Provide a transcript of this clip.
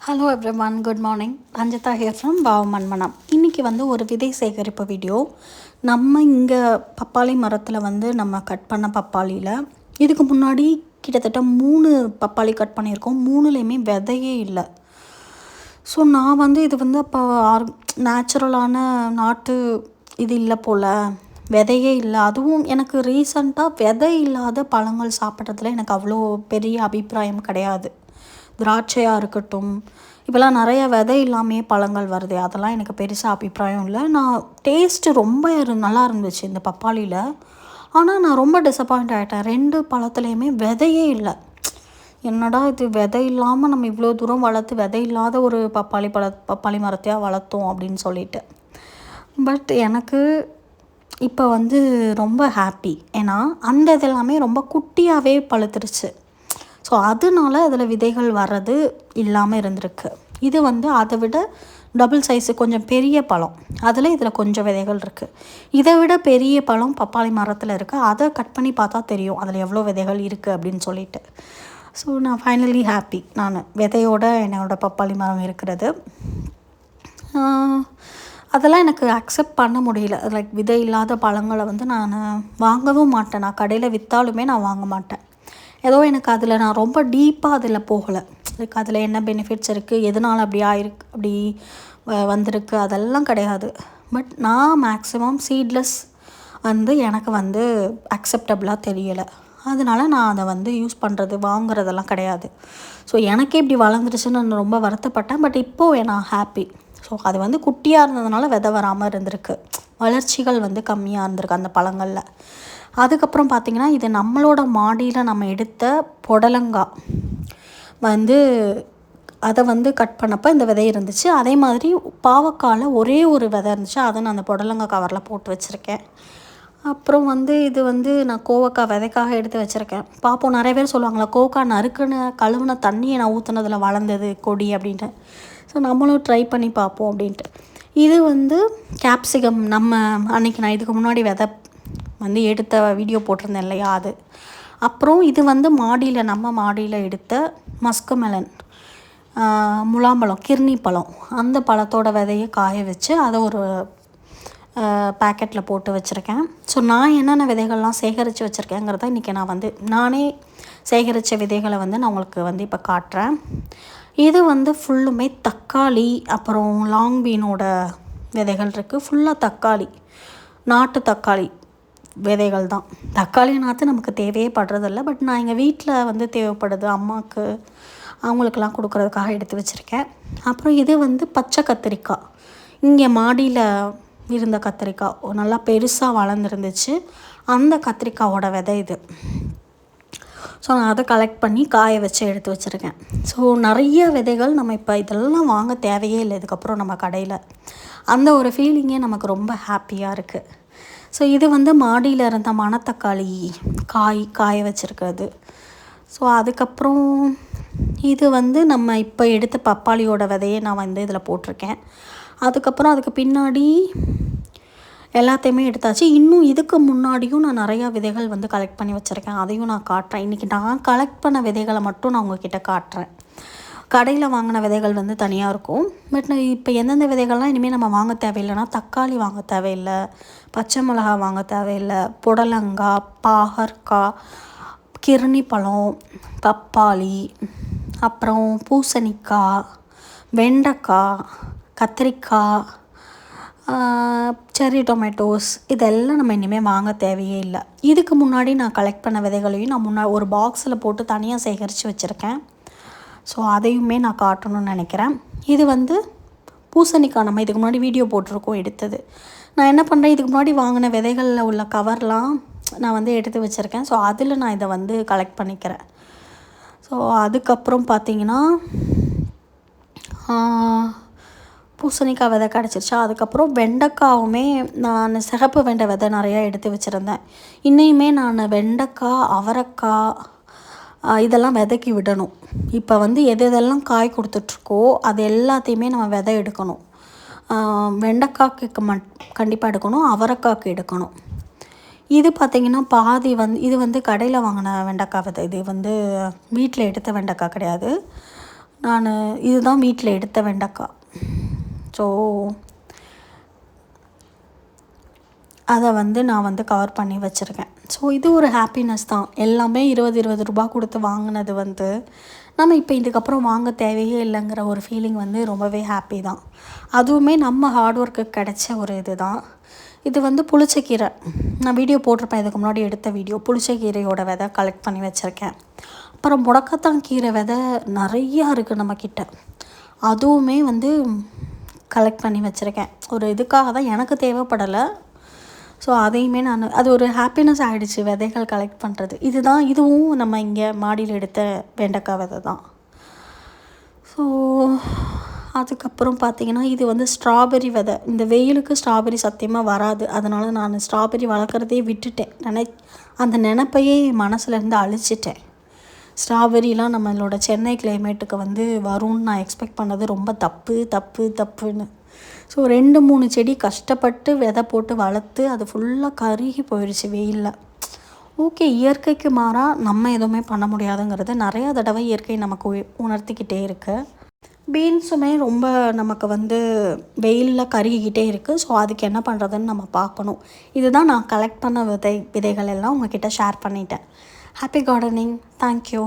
Hello everyone, good morning. Ranjitha here from wow Manmanam. இன்றைக்கி ஒரு விதை சேகரிப்பு வீடியோ. நம்ம இங்கே பப்பாளி மரத்தில் நம்ம கட் பண்ண பப்பாளியில் இதுக்கு முன்னாடி கிட்டத்தட்ட 3 பப்பாளி கட் பண்ணியிருக்கோம். 3லேயுமே விதையே இல்லை. ஸோ நான் இது அப்போ நேச்சுரலான நாட்டு இது இல்லை போல், விதையே இல்லை. அதுவும் எனக்கு ரீசண்டாக விதை இல்லாத பழங்கள் சாப்பிட்றதுல எனக்கு அவ்வளோ பெரிய அபிப்பிராயம் கிடையாது. திராட்சையாக இருக்கட்டும், இப்போலாம் நிறைய விதை இல்லாமையே பழங்கள் வருது, அதெல்லாம் எனக்கு பெருசாக அபிப்பிராயம் இல்லை. நான் டேஸ்ட்டு ரொம்ப நல்லா இருந்துச்சு இந்த பப்பாளியில். ஆனால் நான் ரொம்ப டிசப்பாயிண்ட் ஆகிட்டேன். 2 பழத்துலேயுமே விதையே இல்லை. என்னடா இது, விதை இல்லாமல் நம்ம இவ்வளோ தூரம் வளர்த்து விதை இல்லாத ஒரு பப்பாளி மரத்தையாக வளர்த்தோம் அப்படின்னு சொல்லிட்டு. பட் எனக்கு இப்போ ரொம்ப ஹாப்பி. ஏன்னா அந்த இதெல்லாமே ரொம்ப குட்டியாகவே பழுத்துருச்சு. ஸோ அதனால அதில் விதைகள் வர்றது இல்லாமல் இருந்திருக்கு. இது அதை விட டபுள் சைஸு கொஞ்சம் பெரிய பழம், அதில் இதில் கொஞ்சம் விதைகள் இருக்குது. இதை விட பெரிய பழம் பப்பாளி மரத்தில் இருக்குது. அதை கட் பண்ணி பார்த்தா தெரியும் அதில் எவ்வளோ விதைகள் இருக்குது அப்படின்னு சொல்லிட்டு. ஸோ நான் ஃபைனலி ஹாப்பி. நான் விதையோட என்னோடய பப்பாளி மரம் இருக்கிறது. அதெல்லாம் எனக்கு அக்செப்ட் பண்ண முடியல. லைக் விதை இல்லாத பழங்களை நான் வாங்கவும் மாட்டேன். நான் கடையில் விற்றாலுமே நான் வாங்க மாட்டேன். ஏதோ எனக்கு அதில் நான் ரொம்ப டீப்பாக அதில் போகலை. லைக் அதில் என்ன பெனிஃபிட்ஸ் இருக்குது, எதனால் அப்படி ஆயிருக்கு, அப்படி வந்திருக்கு, அதெல்லாம் கிடையாது. பட் நான் மேக்ஸிமம் சீட்லெஸ் எனக்கு அக்செப்டபுளாக தெரியலை. அதனால நான் அதை யூஸ் பண்ணுறது வாங்குறதெல்லாம் கிடையாது. ஸோ எனக்கே இப்படி வளர்ந்துருச்சுன்னு நான் ரொம்ப வருத்தப்பட்டேன். பட் இப்போது நான் ஹாப்பி. ஸோ அது குட்டியாக இருந்ததுனால விதை வராமல் இருந்திருக்கு. வளர்ச்சிகள் கம்மியாக இருந்திருக்கு அந்த பழங்களில். அதுக்கப்புறம் பார்த்திங்கன்னா, இது நம்மளோட மாடியில் நம்ம எடுத்த புடலங்காய் அதை கட் பண்ணப்போ இந்த விதை இருந்துச்சு. அதே மாதிரி பாவக்காயில் ஒரே ஒரு விதை இருந்துச்சு. அதை நான் அந்த புடலங்காய் கவரில் போட்டு வச்சுருக்கேன். அப்புறம் இது நான் கோவக்காய் விதைக்காக எடுத்து வச்சுருக்கேன். பார்ப்போம், நிறைய பேர் சொல்லுவாங்களா கோவக்காய் நறுக்குன்னு கழுவுன தண்ணியை நான் ஊற்றுனதில் வளர்ந்தது கொடி அப்படின்ட்டு. ஸோ நம்மளும் ட்ரை பண்ணி பார்ப்போம் அப்படின்ட்டு. இது கேப்சிகம். நம்ம அன்றைக்கி நான் இதுக்கு முன்னாடி விதை எடுத்த வீடியோ போட்டிருந்தேன் இல்லையா, அது. அப்புறம் இது மாடியில் நம்ம மாடியில் எடுத்த மஸ்கு மெலன், முலாம்பழம், கிர்னி பழம், அந்த பழத்தோட விதையை காய வச்சு அதை ஒரு பேக்கெட்டில் போட்டு வச்சுருக்கேன். ஸோ நான் என்னென்ன விதைகள்லாம் சேகரித்து வச்சுருக்கேங்கிறத இன்றைக்கி நான் நானே சேகரித்த விதைகளை நான் உங்களுக்கு இப்போ காட்டுறேன். இது ஃபுல்லுமே தக்காளி, அப்புறம் லாங் பீனோட விதைகள் இருக்குது. ஃபுல்லாக தக்காளி, நாட்டு தக்காளி விதைகள் தான். தக்காளி நாற்று நமக்கு தேவையே படுறதில்ல. பட் நான் எங்கள் வீட்டில் தேவைப்படுது, அம்மாவுக்கு அவங்களுக்கெல்லாம் கொடுக்குறதுக்காக எடுத்து வச்சுருக்கேன். அப்புறம் இது பச்சை கத்திரிக்காய். இங்கே மாடியில் இருந்த கத்திரிக்காய் நல்லா பெருசாக வளர்ந்துருந்துச்சு. அந்த கத்திரிக்காயோட விதை இது. ஸோ நான் அதை கலெக்ட் பண்ணி காய வச்சு எடுத்து வச்சுருக்கேன். ஸோ நிறைய விதைகள் நம்ம இப்போ இதெல்லாம் வாங்க தேவையே இல்லை. இதுக்கப்புறம் நம்ம கடையில் அந்த ஒரு ஃபீலிங்கே நமக்கு ரொம்ப ஹாப்பியாக இருக்குது. ஸோ இது மாடியில் இருந்த மணத்தக்காளி காய வச்சுருக்கிறது. ஸோ அதுக்கப்புறம் இது நம்ம இப்போ எடுத்த பப்பாளியோட விதையை நான் இதில் போட்டிருக்கேன். அதுக்கப்புறம் அதுக்கு பின்னாடி எல்லாத்தையுமே எடுத்தாச்சு. இன்னும் இதுக்கு முன்னாடியும் நான் நிறையா விதைகள் கலெக்ட் பண்ணி வச்சுருக்கேன். அதையும் நான் காட்டுறேன். இன்றைக்கி நான் கலெக்ட் பண்ண விதைகளை மட்டும் நான் உங்கள்கிட்ட காட்டுறேன். கடையில் வாங்கின விதைகள் தனியாக இருக்கும். பட் நான் இப்போ எந்தெந்த விதைகள்லாம் இனிமேல் நம்ம வாங்க தேவையில்லைன்னா, தக்காளி வாங்க தேவையில்லை, பச்சை மிளகா வாங்க தேவையில்லை, புடலங்காய், பாகற்காய், கிர்னி பழம், பப்பாளி, அப்புறம் பூசணிக்காய், வெண்டைக்காய், கத்திரிக்காய், செர்ரி டொமேட்டோஸ், இதெல்லாம் நம்ம இனிமேல் வாங்க தேவையே இல்லை. இதுக்கு முன்னாடி நான் கலெக்ட் பண்ண விதைகளையும் நான் ஒரு பாக்ஸில் போட்டு தனியாக சேகரித்து வச்சுருக்கேன். ஸோ அதையுமே நான் காட்டணும்னு நினைக்கிறேன். இது பூசணிக்காய் நம்ம இதுக்கு முன்னாடி வீடியோ போட்டிருக்கோம் எடுத்தது. நான் என்ன பண்ணுறேன், இதுக்கு முன்னாடி வாங்கின விதைகளில் உள்ள கவர்லாம் நான் எடுத்து வச்சுருக்கேன். ஸோ அதில் நான் இதை கலெக்ட் பண்ணிக்கிறேன். ஸோ அதுக்கப்புறம் பார்த்திங்கன்னா பூசணிக்காய் விதை கிடச்சிருச்சா. அதுக்கப்புறம் வெண்டைக்காவுமே நான் சிகப்பு வெண்டை விதை நிறையா எடுத்து வச்சுருந்தேன். இன்னையுமே நான் வெண்டைக்காய், அவரைக்காய் இதெல்லாம் விதைக்கி விடணும். இப்போ எது எதெல்லாம் காய் கொடுத்துட்ருக்கோ அது எல்லாத்தையுமே நம்ம விதை எடுக்கணும். வெண்டைக்காய்க்கு கண்டிப்பாக எடுக்கணும், அவரைக்காய்க்கு எடுக்கணும். இது பார்த்திங்கன்னா பாதி இது கடையில் வாங்கின வெண்டைக்காய் விதை. இது வீட்டில் எடுத்த வெண்டைக்காய் கிடையாது. நான் இதுதான் வீட்டில் எடுத்த வெண்டைக்காய். ஸோ அதை வந்து நான் வந்து கவர் பண்ணி வச்சுருக்கேன். ஸோ இது ஒரு ஹாப்பினஸ் தான். எல்லாமே 20 ரூபா கொடுத்து வாங்கினது வந்து நம்ம இப்போ இதுக்கப்புறம் வாங்க தேவையே இல்லைங்கிற ஒரு ஃபீலிங் வந்து ரொம்பவே ஹாப்பி தான். அதுவுமே நம்ம ஹார்ட் ஒர்க்குக்கு கிடைச்ச ஒரு இது தான். இது வந்து புளிச்சக்கீரை, நான் வீடியோ போட்டிருப்பேன் இதுக்கு முன்னாடி எடுத்த வீடியோ. புளிச்சக்கீரையோட விதை கலெக்ட் பண்ணி வச்சுருக்கேன். அப்புறம் முடக்கத்தான் கீரை விதை நிறையா இருக்குது நம்மக்கிட்ட, அதுவுமே வந்து கலெக்ட் பண்ணி வச்சுருக்கேன். ஒரு இதுக்காக தான், எனக்கு தேவைப்படலை. ஸோ அதையுமே நான், அது ஒரு ஹாப்பினஸ் ஆகிடுச்சு விதைகள் கலெக்ட் பண்ணுறது. இதுவும் நம்ம இங்கே மாடியில் எடுத்த வெண்டைக்காய் விதை தான். ஸோ அதுக்கப்புறம் பார்த்திங்கன்னா இது வந்து ஸ்ட்ராபெரி விதை. இந்த வெயிலுக்கு ஸ்ட்ராபெரி சத்தியமாக வராது, அதனால் நான் ஸ்ட்ராபெரி வளர்க்குறதே விட்டுட்டேன். அந்த நினப்பையே மனசுலேருந்து அழிச்சிட்டேன். ஸ்ட்ராபெரிலாம் நம்மளோட சென்னை கிளைமேட்டுக்கு வந்து வரும்னு நான் எக்ஸ்பெக்ட் பண்ணது ரொம்ப தப்புன்னு. ஸோ 2-3 செடி கஷ்டப்பட்டு விதை போட்டு வளர்த்து அது ஃபுல்லாக கருகி போயிடுச்சு வெயிலில். ஓகே, இயற்கைக்கு மாறாக நம்ம எதுவுமே பண்ண முடியாதுங்கிறது நிறையா தடவை இயற்கை நமக்கு உணர்த்திக்கிட்டே இருக்குது. பீன்ஸுமே ரொம்ப நமக்கு வந்து வெயிலில் கருகிக்கிட்டே இருக்குது. ஸோ அதுக்கு என்ன பண்ணுறதுன்னு நம்ம பார்க்கணும். இதுதான் நான் கலெக்ட் பண்ண விதைகள் எல்லாம் உங்கள்கிட்ட ஷேர் பண்ணிட்டேன். Happy gardening. தேங்க்யூ.